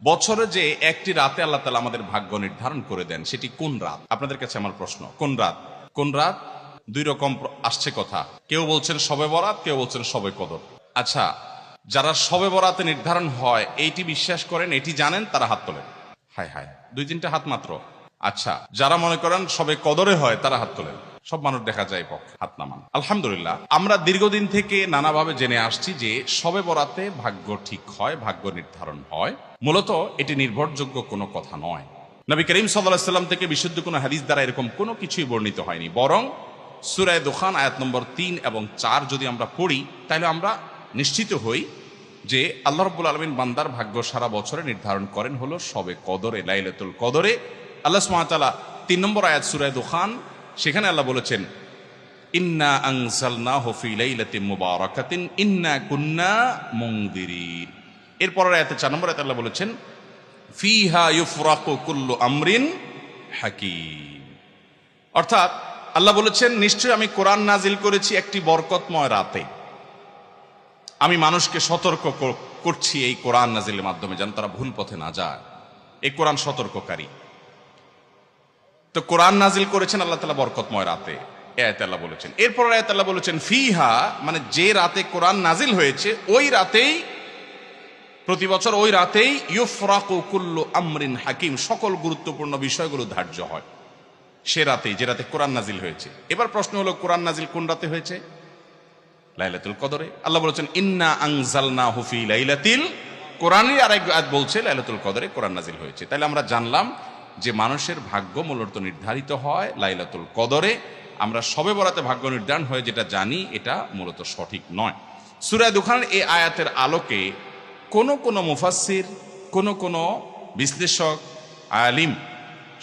বছরে যে একটি রাতে আল্লাহ তাআলা আমাদের ভাগ্য নির্ধারণ করে দেন, সেটি কোন রাত? আপনাদের কাছে আমার প্রশ্ন, কোন রাত? কোন রাত? দুই রকম আসছে কথা। কেউ বলছেন শবে বরাত, কেউ বলছেন শবে কদর। আচ্ছা, যারা শবে বরাতে নির্ধারণ হয় এইটি বিশ্বাস করেন, এটি জানেন, তারা হাত তোলেন। হায় হায়, দুই তিনটা হাত মাত্র। আচ্ছা, যারা মনে করেন সবে কদরে হয়, তারা হাত তোলেন। সব মানুষ দেখা যায় হাত নামান। আলহামদুলিল্লাহ, আমরা দীর্ঘদিন থেকে নানাভাবে জেনে আসছি যে শবে বরাতে ভাগ্য ঠিক হয়, ভাগ্য নির্ধারণ হয়। মূলত এটি নির্ভরযোগ্য কোনো কথা নয়। নবী করিম সাল্লাল্লাহু আলাইহি সাল্লাম থেকে বিশুদ্ধ কোনো হাদিস দ্বারা এরকম কোনো কিছুই বর্ণিত হয়নি। বরং সূরা দুখান আয়াত নম্বর 3 এবং 4 যদি আমরা পড়ি, তাহলে আমরা নিশ্চিত হই যে আল্লাহ রাব্বুল আলামিন বান্দার ভাগ্য সারা বছরে নির্ধারণ করেন হলো শবে কদরে, লাইলাতুল কদরে। আল্লাহ সুবহানাহু ওয়া তাআলা 3 নম্বর আয়াত সূরা দুখান, সেখানে আল্লাহ বলেছেন, ইন্না আনজালনাহু ফি লাইলাতিন মুবারাকাতিন ইন্না কুন্না মুনদিরিন। এরপরের আয়াতে 4 নম্বর আয়াতে আল্লাহ বলেছেন, ফিহা ইউফরাকু কুল্লু আমরিন হাকিম। অর্থাৎ আল্লাহ বলেছেন, নিশ্চয়ই আমি কোরআন নাজিল করেছি একটি বরকতময় রাতে। আমি মানুষকে সতর্ক করছি এই কোরআন নাজিলের মাধ্যমে, যেন তারা ভুল পথে না যায়। এই কোরআন সতর্ককারী। তো কোরআন নাজিল করেছেন আল্লাহ তাআলা বরকতময় রাতে, এই আয়াতে আল্লাহ বলেছেন। এরপর আয়াতে আল্লাহ বলেছেন ফিহা, মানে যে রাতে কোরআন নাজিল হয়েছে ওই রাতেই, প্রতি বছর ওই রাতেই ইউফরাকু কুল্লু আমরিন হাকিম, সকল গুরুত্বপূর্ণ বিষয়গুলো ধার্য হয় সে রাতেই, যে রাতে কোরআন নাজিল হয়েছে। এবার প্রশ্ন হলো, কোরআন নাজিল কোন রাতে হয়েছে? লাইলাতুল কদরে। আল্লাহ বলেছেন ইন্না আনজালনাহু ফি লাইলাতিল, কোরআনের আরেক আয়াত বলছে লাইলাতুল কদরে কোরআন নাজিল হয়েছে। তাহলে আমরা জানলাম যে মানুষের ভাগ্য মূলত নির্ধারিত হয় লাইলাতুল কদরে। আমরা শবে বরাতে ভাগ্য নির্ধারণ হয়ে যেটা জানি, এটা মূলত সঠিক নয়। সূরা দুখানের এই আয়াতের আলোকে কোন মুফাসসির, কোন বিশ্লেষক, আলিম,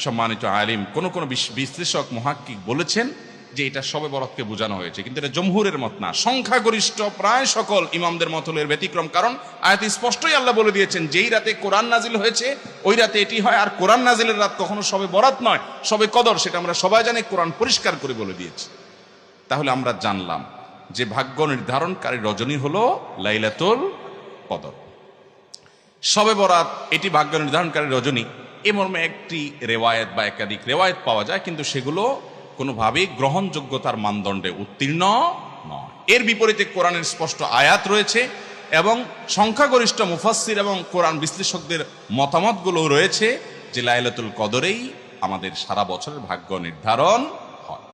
সম্মানিত আলিম, কোন বিশ্লেষক মুহাক্কিক বলেছেন যে এটা শবে বরাতকে বোঝানো হয়েছে, কিন্তু এটা জমহুরের মত না। সংখ্যাগরিষ্ঠ প্রায় সকল ইমামদের মত হলো এর ব্যতিক্রম। কারণ আয়াতে স্পষ্টই আল্লাহ বলে দিয়েছেন, যেই রাতে কোরআন নাজিল হয়েছে ওই রাতে এটি হয়। আর কোরআন নাজিলের রাত কখনো শবে বরাত নয়, শবে কদর। সেটা আমরা সবাই জানি, কোরআন পরিষ্কার করে বলে দিয়েছে। তাহলে আমরা জানলাম যে ভাগ্য নির্ধারণকারী রজনী হলো লাইলাতুল কদর। শবে বরাত এটি ভাগ্য নির্ধারণকারী রজনী, এ মর্মে একটি রেওয়ায়েত বা একাধিক রেওয়ায়েত পাওয়া যায়, কিন্তু সেগুলো কোনোভাবেই গ্রহণযোগ্যতার মানদণ্ডে উত্তীর্ণ নয়। এর বিপরীতে কোরআনের স্পষ্ট আয়াত রয়েছে এবং সংখ্যাগরিষ্ঠ মুফাসসির এবং কোরআন বিশ্লেষকদের মতামতগুলো রয়েছে যে লাইলাতুল কদরেই আমাদের সারা বছরের ভাগ্য নির্ধারণ